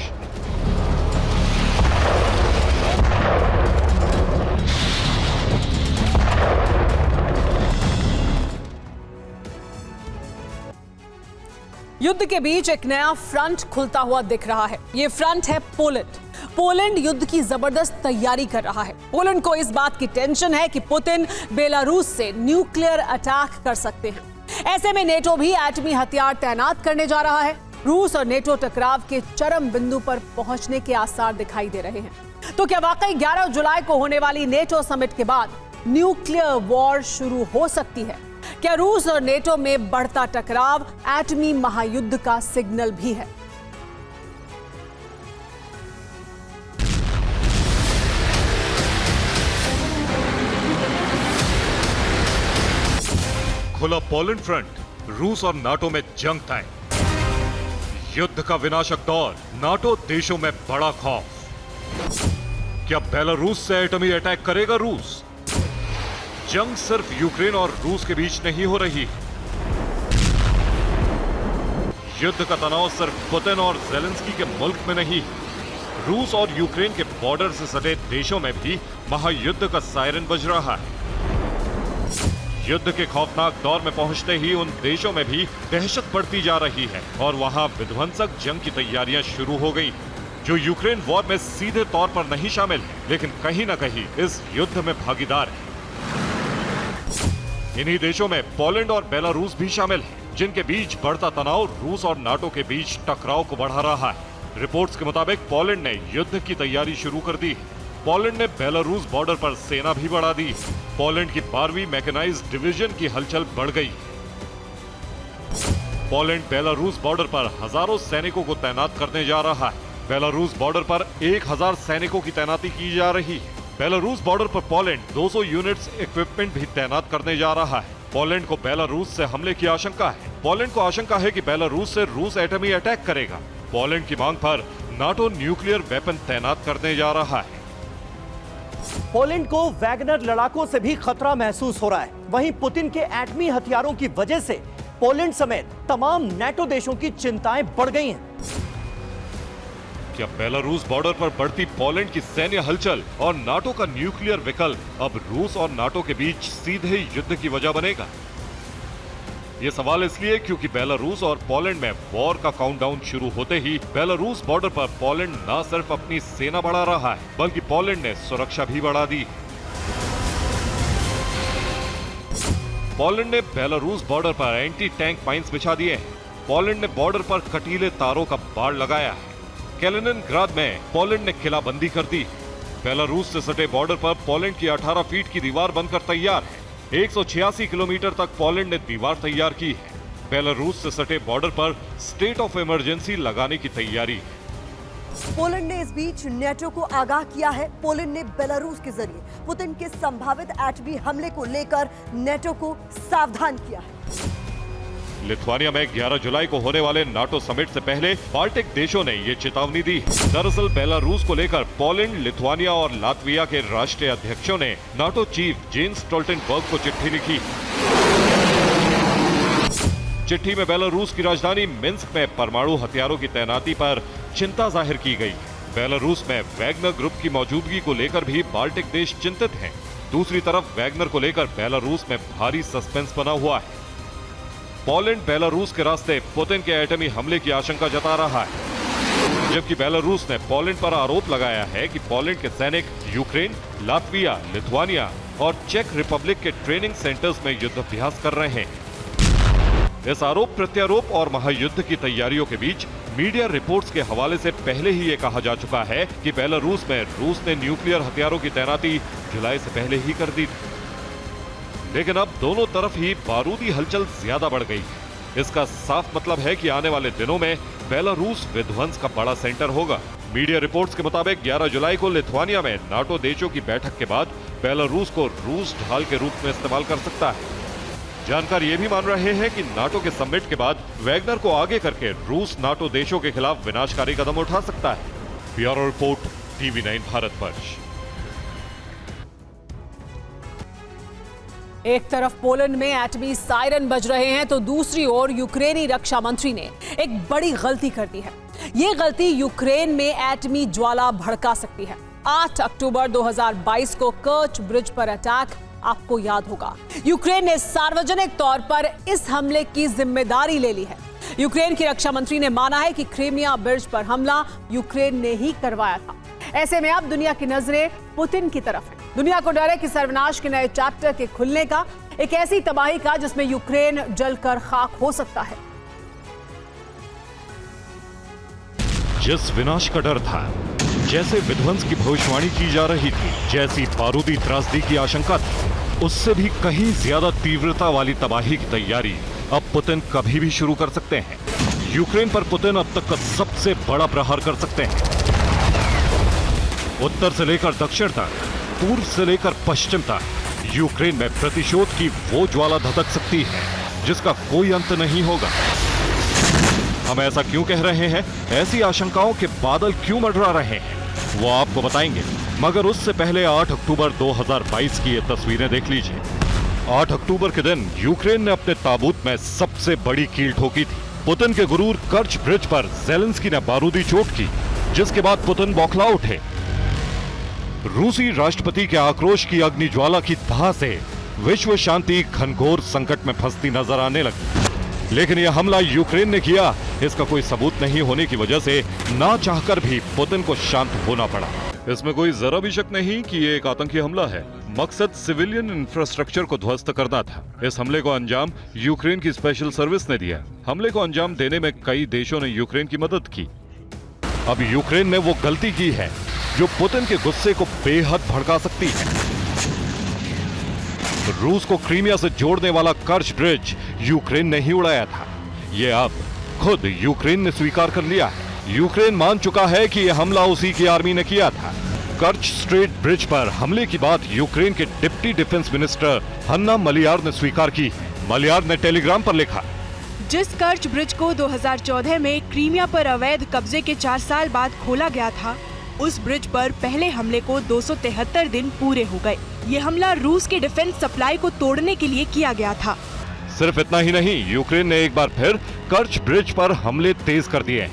Speaker 1: युद्ध के बीच एक नया फ्रंट खुलता हुआ दिख रहा है। ये फ्रंट है पोलैंड। पोलैंड युद्ध की जबरदस्त तैयारी कर रहा है। पोलैंड को इस बात की टेंशन है कि पुतिन बेलारूस से न्यूक्लियर अटैक कर सकते हैं। ऐसे में नेटो भी एटमी हथियार तैनात करने जा रहा है। रूस और नेटो टकराव के चरम बिंदु पर पहुंचने के आसार दिखाई दे रहे हैं। तो क्या वाकई 11 जुलाई को होने वाली नेटो समिट के बाद न्यूक्लियर वॉर शुरू हो सकती है? क्या रूस और नेटो में बढ़ता टकराव एटमी महायुद्ध का सिग्नल भी है?
Speaker 2: खुला पोलैंड फ्रंट, रूस और नाटो में जंग तय। युद्ध का विनाशक दौर, नाटो देशों में बड़ा खौफ। क्या बेलारूस से एटमी अटैक करेगा रूस? जंग सिर्फ यूक्रेन और रूस के बीच नहीं हो रही। युद्ध का तनाव सिर्फ पुतिन और ज़ेलेंस्की के मुल्क में नहीं, रूस और यूक्रेन के बॉर्डर से सटे देशों में भी महायुद्ध का सायरन बज रहा है। युद्ध के खौफनाक दौर में पहुंचते ही उन देशों में भी दहशत बढ़ती जा रही है और वहां विध्वंसक जंग की तैयारियां शुरू हो गई, जो यूक्रेन वॉर में सीधे तौर पर नहीं शामिल है, लेकिन कहीं ना कहीं इस युद्ध में भागीदार है। इन्हीं देशों में पोलैंड और बेलारूस भी शामिल हैं, जिनके बीच बढ़ता तनाव रूस और नाटो के बीच टकराव को बढ़ा रहा है। रिपोर्ट्स के मुताबिक पोलैंड ने युद्ध की तैयारी शुरू कर दी। पोलैंड ने बेलारूस बॉर्डर पर सेना भी बढ़ा दी। पोलैंड की 12वीं मैकेनाइज्ड डिवीजन की हलचल बढ़ गई। पोलैंड बेलारूस बॉर्डर पर हजारों सैनिकों को तैनात करने जा रहा है। बेलारूस बॉर्डर पर 1000 सैनिकों की तैनाती की जा रही है। बेलारूस बॉर्डर पर पोलैंड 200 यूनिट्स इक्विपमेंट भी तैनात करने जा रहा है। पोलैंड को बेलारूस से हमले की आशंका है। पोलैंड को आशंका है कि बेलारूस से रूस एटमी अटैक करेगा। पोलैंड की मांग पर नाटो न्यूक्लियर वेपन तैनात करने जा रहा है।
Speaker 3: पोलैंड को वैगनर लड़ाकों से भी खतरा महसूस हो रहा है। वहीं पुतिन के एटमी हथियारों की वजह से पोलैंड समेत तमाम नेटो देशों की चिंताएं बढ़ गई हैं।
Speaker 2: क्या बेलारूस बॉर्डर पर बढ़ती पोलैंड की सैन्य हलचल और नाटो का न्यूक्लियर विकल्प अब रूस और नाटो के बीच सीधे युद्ध की वजह बनेगा? ये सवाल इसलिए क्योंकि बेलारूस और पोलैंड में वॉर का काउंटडाउन शुरू होते ही बेलारूस बॉर्डर पर पोलैंड न सिर्फ अपनी सेना बढ़ा रहा है, बल्कि पोलैंड ने सुरक्षा भी बढ़ा दी। पोलैंड ने बेलारूस बॉर्डर पर एंटी टैंक माइंस बिछा दिए हैं। पोलैंड ने बॉर्डर पर कटीले तारों का बाड़ लगाया है। कैलिनिनग्राड में पोलैंड ने किलाबंदी कर दी। बेलारूस से सटे बॉर्डर पर पोलैंड की 18 फीट की दीवार बनकर तैयार है। 186 किलोमीटर तक पोलैंड ने दीवार तैयार की है। बेलारूस से सटे बॉर्डर पर स्टेट ऑफ इमरजेंसी लगाने की तैयारी है।
Speaker 4: पोलैंड ने इस बीच नेटो को आगाह किया है। पोलैंड ने बेलारूस के जरिए पुतिन के संभावित एटमी हमले को लेकर नेटो को सावधान किया है।
Speaker 2: लिथुआनिया में 11 जुलाई को होने वाले नाटो समिट से पहले बाल्टिक देशों ने ये चेतावनी दी। दरअसल बेलारूस को लेकर पोलैंड, लिथुआनिया और लातविया के राष्ट्रीय अध्यक्षों ने नाटो चीफ जेन्स स्टोल्टेनबर्ग को चिट्ठी लिखी। चिट्ठी में बेलारूस की राजधानी मिन्स्क में परमाणु हथियारों की तैनाती पर चिंता जाहिर की गई। बेलारूस में वैगनर ग्रुप की मौजूदगी को लेकर भी बाल्टिक देश चिंतित हैं। दूसरी तरफ वैगनर को लेकर बेलारूस में भारी सस्पेंस बना हुआ है। पोलैंड बेलारूस के रास्ते पुतिन के एटमी हमले की आशंका जता रहा है, जबकि बेलारूस ने पोलैंड पर आरोप लगाया है कि पोलैंड के सैनिक यूक्रेन, लातविया, लिथुआनिया और चेक रिपब्लिक के ट्रेनिंग सेंटर्स में युद्धाभ्यास कर रहे हैं। इस आरोप प्रत्यारोप और महायुद्ध की तैयारियों के बीच मीडिया रिपोर्ट्स के हवाले से पहले ही ये कहा जा चुका है कि बेलारूस में रूस ने न्यूक्लियर हथियारों की तैनाती जुलाई से पहले ही कर दी थी। लेकिन अब दोनों तरफ ही बारूदी हलचल ज्यादा बढ़ गई है। इसका साफ मतलब है कि आने वाले दिनों में बेलारूस विध्वंस का बड़ा सेंटर होगा। मीडिया रिपोर्ट्स के मुताबिक 11 जुलाई को लिथुआनिया में नाटो देशों की बैठक के बाद बेलारूस को रूस ढाल के रूप में इस्तेमाल कर सकता है। जानकार ये भी मान रहे हैं कि नाटो के समिट के बाद वैगनर को आगे करके रूस नाटो देशों के खिलाफ विनाशकारी कदम उठा सकता है। Bureau report, TV9 Bharatvarsh.
Speaker 1: एक तरफ पोलैंड में एटमी सायरन बज रहे हैं तो दूसरी ओर यूक्रेनी रक्षा मंत्री ने एक बड़ी गलती कर दी है। ये गलती यूक्रेन में एटमी ज्वाला भड़का सकती है। 8 अक्टूबर 2022 को कर्च ब्रिज पर अटैक आपको याद होगा। यूक्रेन ने सार्वजनिक तौर पर इस हमले की जिम्मेदारी ले ली है। यूक्रेन की रक्षा मंत्री ने माना है कि क्रीमिया ब्रिज पर हमला यूक्रेन ने ही करवाया था। ऐसे में अब दुनिया की नजरें पुतिन की तरफ है। दुनिया को डर है कि सर्वनाश के नए चैप्टर के खुलने का, एक ऐसी तबाही का जिसमें यूक्रेन जलकर खाक हो सकता है।
Speaker 2: जिस विनाश का डर था, जैसे विध्वंस की भविष्यवाणी की जा रही थी, जैसी बारूदी त्रासदी की आशंका थी, उससे भी कहीं ज्यादा तीव्रता वाली तबाही की तैयारी अब पुतिन कभी भी शुरू कर सकते हैं। यूक्रेन पर पुतिन अब तक का सबसे बड़ा प्रहार कर सकते हैं। उत्तर से लेकर दक्षिण तक, पूर्व से लेकर पश्चिम तक, यूक्रेन में प्रतिशोध की वो ज्वाला धधक सकती है जिसका कोई अंत नहीं होगा। हम ऐसा क्यों कह रहे हैं, ऐसी आशंकाओं के बादल क्यों मंडरा रहे हैं, वो आपको बताएंगे। मगर उससे पहले 8 अक्टूबर 2022 की ये तस्वीरें देख लीजिए। 8 अक्टूबर के दिन यूक्रेन ने अपने ताबूत में सबसे बड़ी कील ठोकी थी। पुतिन के गुरूर कर्च ब्रिज पर ज़ेलेंस्की ने बारूदी चोट की, जिसके बाद पुतिन बौखला उठे। रूसी राष्ट्रपति के आक्रोश की अग्नि ज्वाला की धाह से विश्व शांति घनघोर संकट में फंसती नजर आने लगी। लेकिन यह हमला यूक्रेन ने किया, इसका कोई सबूत नहीं होने की वजह से ना चाहकर भी पुतिन को शांत होना पड़ा। इसमें कोई जरा भी शक नहीं कि ये एक आतंकी हमला है। मकसद सिविलियन इंफ्रास्ट्रक्चर को ध्वस्त करना था। इस हमले को अंजाम यूक्रेन की स्पेशल सर्विस ने दिया। हमले को अंजाम देने में कई देशों ने यूक्रेन की मदद की। अब यूक्रेन ने वो गलती की है जो पुतिन के गुस्से को बेहद भड़का सकती है। रूस को क्रीमिया से जोड़ने वाला कर्च ब्रिज यूक्रेन ने ही उड़ाया था। ये अब खुद यूक्रेन ने स्वीकार कर लिया है। यूक्रेन मान चुका है कि यह हमला उसी की आर्मी ने किया था। कर्च स्ट्रेट ब्रिज पर हमले की बात यूक्रेन के डिप्टी डिफेंस मिनिस्टर हन्ना मलियार ने स्वीकार की। मलियार ने टेलीग्राम पर लिखा,
Speaker 5: जिस कर्च ब्रिज को 2014 में क्रीमिया पर अवैध कब्जे के 4 साल बाद खोला गया था, उस ब्रिज पर पहले हमले को 273 दिन पूरे हो गए। ये हमला रूस के डिफेंस सप्लाई को तोड़ने के लिए किया गया था।
Speaker 2: सिर्फ इतना ही नहीं, यूक्रेन ने एक बार फिर कर्च ब्रिज पर हमले तेज कर दिए हैं।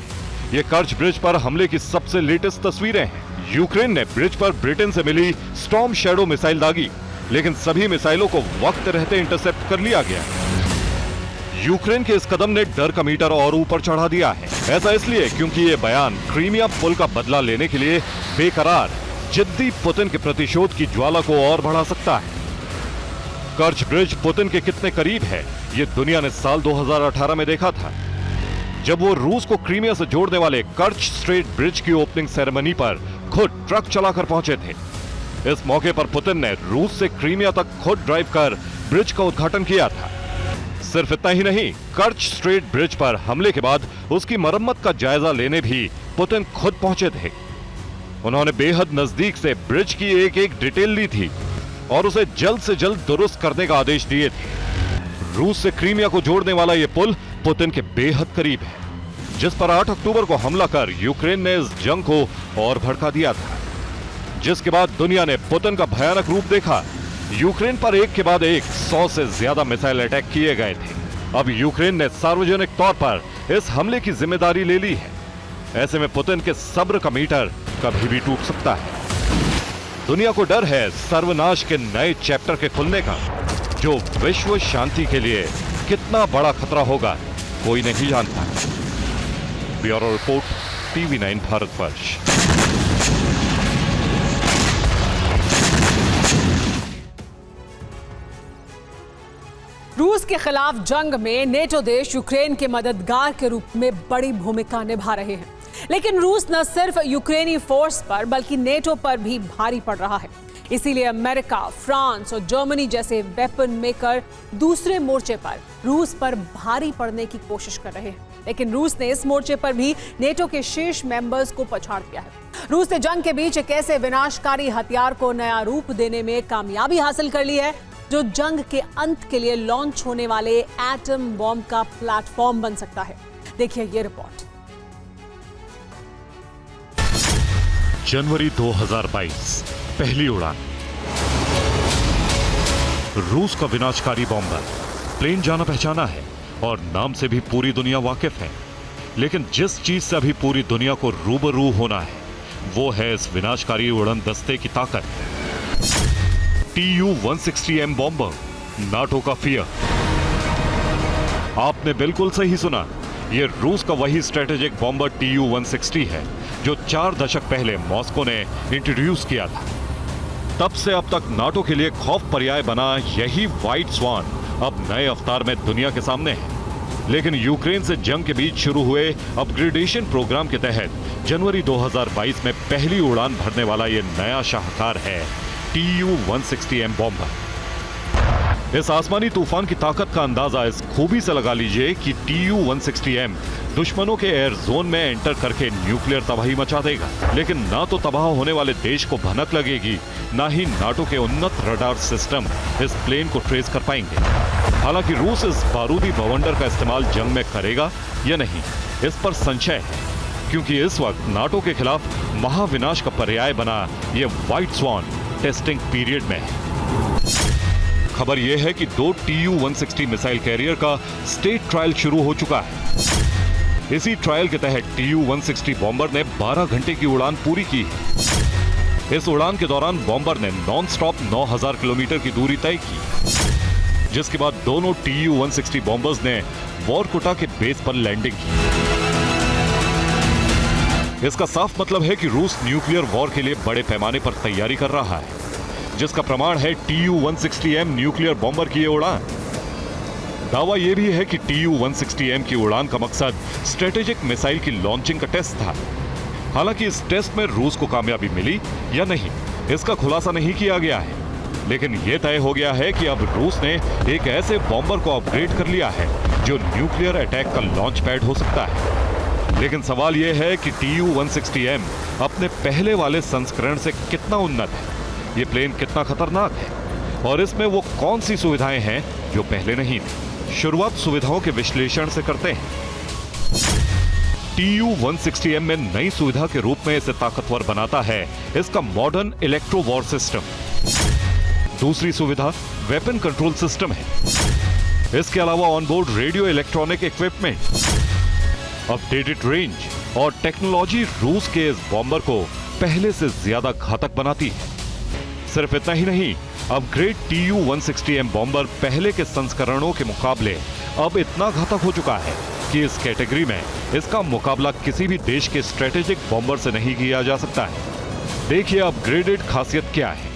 Speaker 2: ये कर्च ब्रिज पर हमले की सबसे लेटेस्ट तस्वीरें हैं। यूक्रेन ने ब्रिज पर ब्रिटेन से मिली स्टॉर्म शैडो मिसाइल दागी, लेकिन सभी मिसाइलों को वक्त रहते इंटरसेप्ट कर लिया गया। यूक्रेन के इस कदम ने डर का मीटर और ऊपर चढ़ा दिया है। ऐसा इसलिए क्योंकि ये बयान क्रीमिया पुल का बदला लेने के लिए बेकरार जिद्दी पुतिन के प्रतिशोध की ज्वाला को और बढ़ा सकता है। कर्च ब्रिज पुतिन के कितने करीब है, ये दुनिया ने साल 2018 में देखा था, जब वो रूस को क्रीमिया से जोड़ने वाले कर्च स्ट्रेट ब्रिज की ओपनिंग सेरेमनी पर खुद ट्रक चलाकर पहुंचे थे। इस मौके पर पुतिन ने रूस से क्रीमिया तक खुद ड्राइव कर ब्रिज का उद्घाटन किया था। सिर्फ इतना ही नहीं, कर्च स्ट्रेट ब्रिज पर हमले के बाद उसकी मरम्मत का जायजा लेने भी पुतिन खुद पहुंचे थे। उन्होंने बेहद नजदीक से ब्रिज की एक एक डिटेल ली थी और उसे जल्द से जल्द दुरुस्त करने का आदेश दिए थे। रूस से क्रीमिया को जोड़ने वाला यह पुल पुतिन के बेहद करीब है, जिस पर 8 अक्टूबर को हमला कर यूक्रेन ने इस जंग को और भड़का दिया था, जिसके बाद दुनिया ने पुतिन का भयानक रूप देखा। यूक्रेन पर एक के बाद एक 100 से ज्यादा मिसाइल अटैक किए गए थे। अब यूक्रेन ने सार्वजनिक तौर पर इस हमले की जिम्मेदारी ले ली है। ऐसे में पुतिन के सब्र का मीटर कभी भी टूट सकता है। दुनिया को डर है सर्वनाश के नए चैप्टर के खुलने का, जो विश्व शांति के लिए कितना बड़ा खतरा होगा कोई नहीं जानता। Bureau report, TV9 Bharatvarsh.
Speaker 1: रूस के खिलाफ जंग में नेटो देश यूक्रेन के मददगार के रूप में बड़ी भूमिका निभा रहे हैं। लेकिन रूस न सिर्फ यूक्रेनी फोर्स पर बल्कि नेटो पर भी भारी पड़ रहा है। इसीलिए अमेरिका, फ्रांस और जर्मनी जैसे वेपन मेकर दूसरे मोर्चे पर रूस पर भारी पड़ने की कोशिश कर रहे हैं। लेकिन रूस ने इस मोर्चे पर भी नेटो के शीर्ष मेंबर्स को पछाड़ दिया है। रूस ने जंग के बीच एक ऐसे विनाशकारी हथियार को नया रूप देने में कामयाबी हासिल कर ली है जो जंग के अंत के लिए लॉन्च होने वाले एटम बॉम्ब का प्लेटफॉर्म बन सकता है। देखिए ये रिपोर्ट।
Speaker 2: जनवरी 2022, पहली उड़ान। रूस का विनाशकारी बॉम्बर प्लेन जाना पहचाना है और नाम से भी पूरी दुनिया वाकिफ है। लेकिन जिस चीज से अभी पूरी दुनिया को रूबरू होना है वो है इस विनाशकारी उड़न दस्ते की ताकत। Tu-160M बॉम्बर, नाटो का फियर। आपने बिल्कुल सही सुना, ये रूस का वही स्ट्रेटेजिक बॉम्बर Tu-160 है जो 4 दशक पहले मॉस्को ने इंट्रोड्यूस किया था। तब से अब तक नाटो के लिए खौफ पर्याय बना यही व्हाइट स्वान अब नए अवतार में दुनिया के सामने है। लेकिन यूक्रेन से जंग के बीच शुरू हुए अपग्रेडेशन प्रोग्राम के तहत जनवरी 2022 में पहली उड़ान भरने वाला यह नया शाहकार है Tu-160M बॉम्बर। इस आसमानी तूफान की ताकत का अंदाजा इस खूबी से लगा लीजिए कि Tu-160M दुश्मनों के एयर जोन में एंटर करके न्यूक्लियर तबाही मचा देगा। लेकिन ना तो तबाह होने वाले देश को भनक लगेगी, ना ही नाटो के उन्नत रडार सिस्टम इस प्लेन को ट्रेस कर पाएंगे। हालांकि रूस इस बारूदी बवंडर का इस्तेमाल जंग में करेगा या नहीं, इस पर संशय है, क्योंकि इस वक्त नाटो के खिलाफ महाविनाश का पर्याय बना ये व्हाइट स्वान टेस्टिंग पीरियड में है। खबर यह है कि 2 Tu-160 मिसाइल कैरियर का स्टेट ट्रायल शुरू हो चुका है। इसी ट्रायल के तहत Tu-160 बॉम्बर ने 12 घंटे की उड़ान पूरी की है। इस उड़ान के दौरान बॉम्बर ने नॉन स्टॉप 9000 किलोमीटर की दूरी तय की, जिसके बाद दोनों Tu-160 बॉम्बर्स ने वोरकुटा के बेस पर लैंडिंग की। इसका साफ मतलब है कि रूस न्यूक्लियर वॉर के लिए बड़े पैमाने पर तैयारी कर रहा है, जिसका प्रमाण है Tu-160M न्यूक्लियर बॉम्बर की ये उड़ान। दावा यह भी है कि Tu-160M की उड़ान का मकसद स्ट्रेटेजिक मिसाइल की लॉन्चिंग का टेस्ट था। हालांकि इस टेस्ट में रूस को कामयाबी मिली या नहीं, इसका खुलासा नहीं किया गया है। लेकिन यह तय हो गया है कि अब रूस ने एक ऐसे बॉम्बर को अपग्रेड कर लिया है जो न्यूक्लियर अटैक का लॉन्च पैड हो सकता है। लेकिन सवाल यह है कि Tu-160M अपने पहले वाले संस्करण से कितना उन्नत है, ये प्लेन कितना खतरनाक है और इसमें वो कौन सी सुविधाएं हैं जो पहले नहीं थी। शुरुआत सुविधाओं के विश्लेषण से करते हैं। Tu-160M में नई सुविधा के रूप में इसे ताकतवर बनाता है इसका मॉडर्न इलेक्ट्रो वॉर सिस्टम। दूसरी सुविधा वेपन कंट्रोल सिस्टम है। इसके अलावा onboard radio electronic equipment, updated range और टेक्नोलॉजी रूस के इस बॉम्बर को पहले से ज्यादा घातक बनाती है। सिर्फ इतना ही नहीं, अपग्रेड Tu-160M बॉम्बर पहले के संस्करणों के मुकाबले अब इतना घातक हो चुका है कि इस कैटेगरी में इसका मुकाबला किसी भी देश के स्ट्रेटेजिक बॉम्बर से नहीं किया जा सकता है। देखिए अपग्रेडेड खासियत क्या है।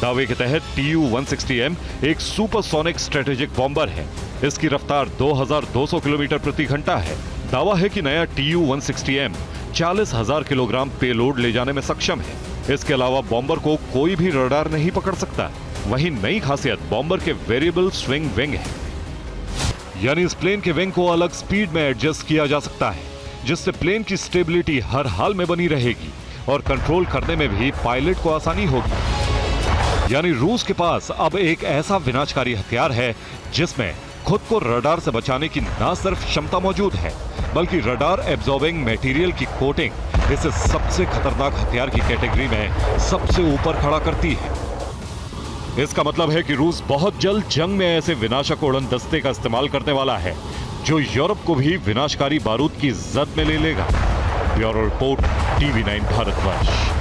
Speaker 2: दावे के तहत Tu-160M एक सुपरसोनिक स्ट्रेटेजिक बॉम्बर है। इसकी रफ्तार 2200 किलोमीटर प्रति घंटा है। दावा है कि नया Tu-160M 40,000 किलोग्राम पेलोड ले जाने में सक्षम है। इसके अलावा बॉम्बर को कोई भी रडार नहीं पकड़ सकता। वहीं नई खासियत बॉम्बर के वेरिएबल स्विंग विंग है, यानी इस प्लेन के विंग को अलग स्पीड में एडजस्ट किया जा सकता है, जिससे प्लेन की स्टेबिलिटी हर हाल में बनी रहेगी और कंट्रोल करने में भी पायलट को आसानी होगी। यानी रूस के पास अब एक ऐसा विनाशकारी हथियार है जिसमें खुद को रडार से बचाने की न सिर्फ क्षमता मौजूद है, बल्कि रडार एब्जॉर्बिंग मटेरियल की कोटिंग इसे सबसे खतरनाक हथियार की कैटेगरी में सबसे ऊपर खड़ा करती है। इसका मतलब है कि रूस बहुत जल्द जंग में ऐसे विनाशक उड़न दस्ते का इस्तेमाल करने वाला है जो यूरोप को भी विनाशकारी बारूद की जद में ले लेगा। Bureau report, TV9 Bharatvarsh.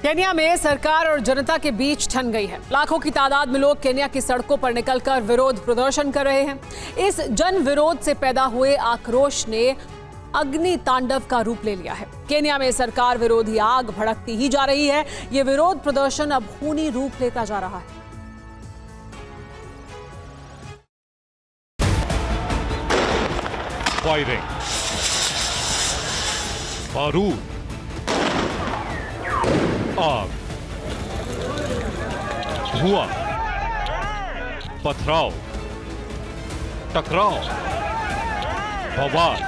Speaker 1: Kenya में सरकार और जनता के बीच ठन गई है। लाखों की तादाद में लोग केन्या की सड़कों पर निकलकर विरोध प्रदर्शन कर रहे हैं। इस जन विरोध से पैदा हुए आक्रोश ने अग्नि तांडव का रूप ले लिया है। केन्या में सरकार विरोधी आग भड़कती ही जा रही है। ये विरोध प्रदर्शन अब खूनी रूप लेता जा रहा है।
Speaker 2: फायरिंग, बारूद, आग, धुआं, पथराव, टकराव, बवाल,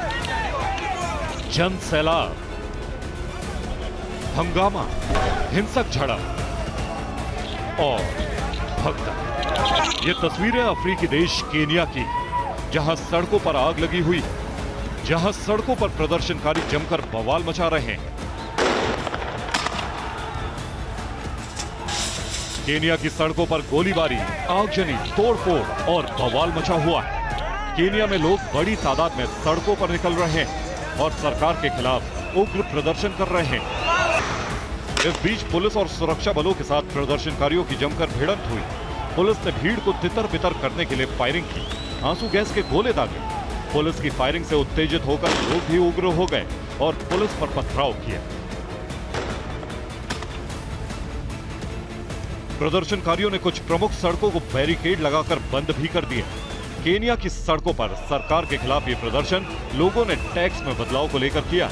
Speaker 2: जन सैलाब, हंगामा, हिंसक झड़प और भगदड़। ये तस्वीरें अफ्रीकी देश केन्या की, जहां सड़कों पर आग लगी हुई, जहां सड़कों पर प्रदर्शनकारी जमकर बवाल मचा रहे हैं। केनिया की सड़कों पर गोलीबारी, आगजनी, तोड़फोड़ और बवाल मचा हुआ है। केनिया में लोग बड़ी तादाद में सड़कों पर निकल रहे हैं और सरकार के खिलाफ उग्र प्रदर्शन कर रहे हैं। इस बीच पुलिस और सुरक्षा बलों के साथ प्रदर्शनकारियों की जमकर भिड़ंत हुई। पुलिस ने भीड़ को तितर-बितर करने के लिए फायरिंग की, आंसू गैस के गोले दागे। पुलिस की फायरिंग से उत्तेजित होकर लोग भी उग्र हो गए और पुलिस पर पथराव किया। प्रदर्शनकारियों ने कुछ प्रमुख सड़कों को बैरिकेड लगाकर बंद भी कर दिए। केनिया की सड़कों पर सरकार के खिलाफ ये प्रदर्शन लोगों ने टैक्स में बदलाव को लेकर किया।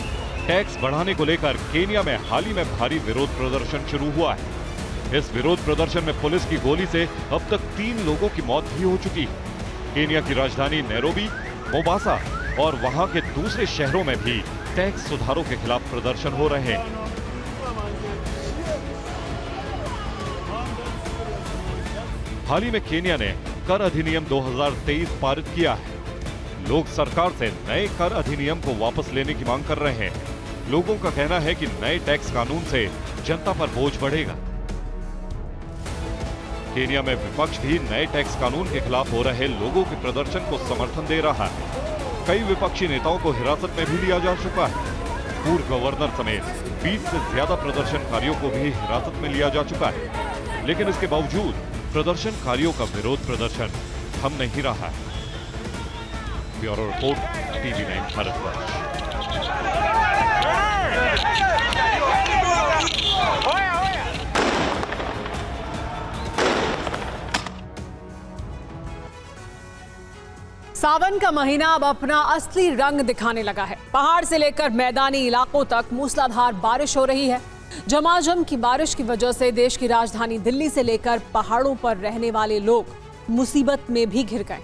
Speaker 2: टैक्स बढ़ाने को लेकर केनिया में हाल ही में भारी विरोध प्रदर्शन शुरू हुआ है। इस विरोध प्रदर्शन में पुलिस की गोली से अब तक 3 लोगों की मौत भी हो चुकी है। केनिया की राजधानी नैरोबी, मोबासा और वहां के दूसरे शहरों में भी टैक्स सुधारों के खिलाफ प्रदर्शन हो रहे हैं। हाल ही में केनिया ने कर अधिनियम 2023 पारित किया है। लोग सरकार से नए कर अधिनियम को वापस लेने की मांग कर रहे हैं। लोगों का कहना है कि नए टैक्स कानून से जनता पर बोझ बढ़ेगा। केनिया में विपक्ष भी नए टैक्स कानून के खिलाफ हो रहे लोगों के प्रदर्शन को समर्थन दे रहा है। कई विपक्षी नेताओं को हिरासत में भी लिया जा चुका है। पूर्व गवर्नर समेत 20 से ज्यादा प्रदर्शनकारियों को भी हिरासत में लिया जा चुका है। लेकिन इसके बावजूद प्रदर्शनकारियों का विरोध प्रदर्शन थम नहीं रहा है। Bureau report, TV9 Bharatvarsh.
Speaker 1: सावन का महीना अब अपना असली रंग दिखाने लगा है। पहाड़ से लेकर मैदानी इलाकों तक मूसलाधार बारिश हो रही है। झमाझम की बारिश की वजह से देश की राजधानी दिल्ली से लेकर पहाड़ों पर रहने वाले लोग मुसीबत में भी घिर गए।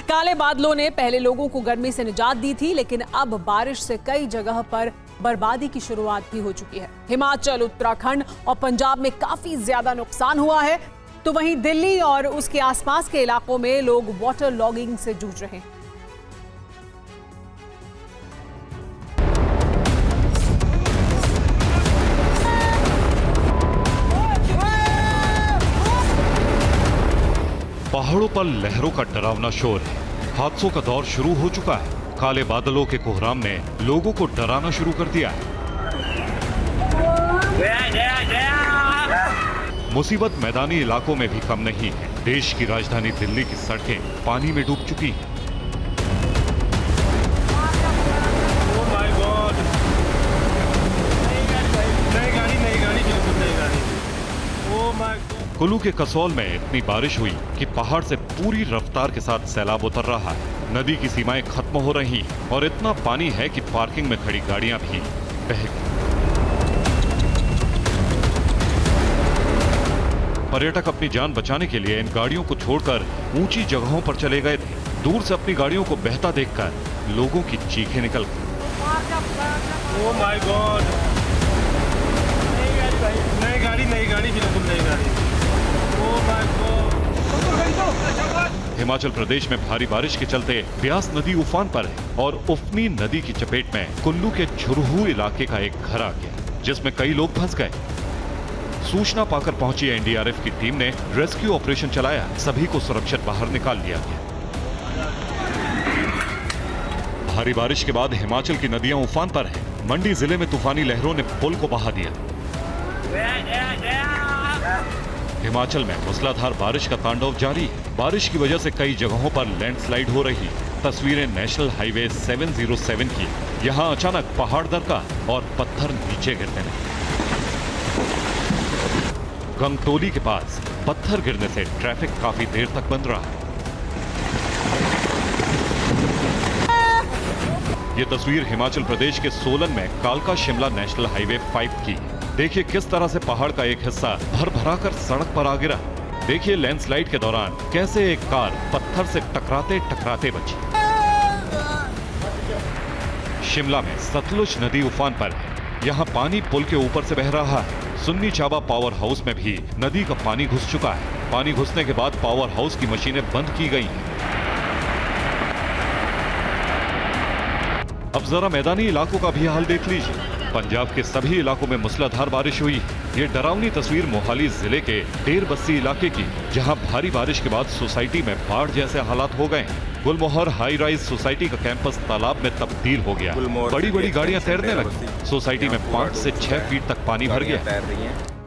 Speaker 1: काले बादलों ने पहले लोगों को गर्मी से निजात दी थी, लेकिन अब बारिश से कई जगह पर बर्बादी की शुरुआत भी हो चुकी है। हिमाचल, उत्तराखंड और पंजाब में काफी ज्यादा नुकसान हुआ है, तो वहीं दिल्ली और उसके आसपास के इलाकों में लोग वाटर लॉगिंग से जूझ रहे हैं।
Speaker 2: पहाड़ों पर लहरों का डरावना शोर है। हादसों का दौर शुरू हो चुका है। काले बादलों के कोहराम ने लोगों को डराना शुरू कर दिया है। मुसीबत मैदानी इलाकों में भी कम नहीं है। देश की राजधानी दिल्ली की सड़कें पानी में डूब चुकी हैं। कुल्लू के कसौल में इतनी बारिश हुई कि पहाड़ से पूरी रफ्तार के साथ सैलाब उतर रहा है। नदी की सीमाएं खत्म हो रही हैं और इतना पानी है कि पार्किंग में खड़ी गाड़ियां भी बह गई। पर्यटक अपनी जान बचाने के लिए इन गाड़ियों को छोड़कर ऊंची जगहों पर चले गए थे। दूर से अपनी गाड़ियों को बहता देखकर लोगों की चीखें निकल गई।
Speaker 6: Oh my God! नई गाड़ी बिल्कुल नई गाड़ी। Oh my God!
Speaker 2: Himachal Pradesh में भारी बारिश के चलते ब्यास नदी उफान पर है और उफनी नदी की चपेट में कुल्लू के झुरहू इलाके का एक घर आ गया, जिसमें कई लोग फंस गए। सूचना पाकर पहुंची एनडीआरएफ की टीम ने रेस्क्यू ऑपरेशन चलाया। सभी को सुरक्षित बाहर निकाल लिया गया। भारी बारिश के बाद हिमाचल की नदियां उफान पर हैं। मंडी जिले में तूफानी लहरों ने पुल को बहा दिया। हिमाचल में मूसलाधार बारिश का तांडव जारी है। बारिश की वजह से कई जगहों पर लैंडस्लाइड हो रही है। तस्वीरें नेशनल हाईवे 707 की। यहां अचानक पहाड़ दरका और पत्थर नीचे गिरने लगे। गंगटोली के पास पत्थर गिरने से ट्रैफिक काफी देर तक बंद रहा। ये तस्वीर हिमाचल प्रदेश के सोलन में कालका शिमला नेशनल हाईवे 5 की। देखिए किस तरह से पहाड़ का एक हिस्सा भर भरा कर सड़क पर आ गिरा। देखिए लैंडस्लाइड के दौरान कैसे एक कार पत्थर से टकराते टकराते बची। शिमला में सतलुज नदी उफान पर है। यहाँ पानी पुल के ऊपर से बह रहा है। सुन्नी चाबा पावर हाउस में भी नदी का पानी घुस चुका है। पानी घुसने के बाद पावर हाउस की मशीनें बंद की गई हैं। अब जरा मैदानी इलाकों का भी हाल देख लीजिए। पंजाब के सभी इलाकों में मूसलाधार बारिश हुई। ये डरावनी तस्वीर मोहाली जिले के डेर बस्सी इलाके की, जहां भारी बारिश के बाद सोसाइटी में बाढ़ जैसे हालात हो गए। गुलमोहर हाई राइज सोसाइटी का कैंपस तालाब में तब्दील हो गया। बड़ी बड़ी गाड़ियां तैरने लगी। सोसाइटी में 5 से 6 फीट तक पानी भर गया।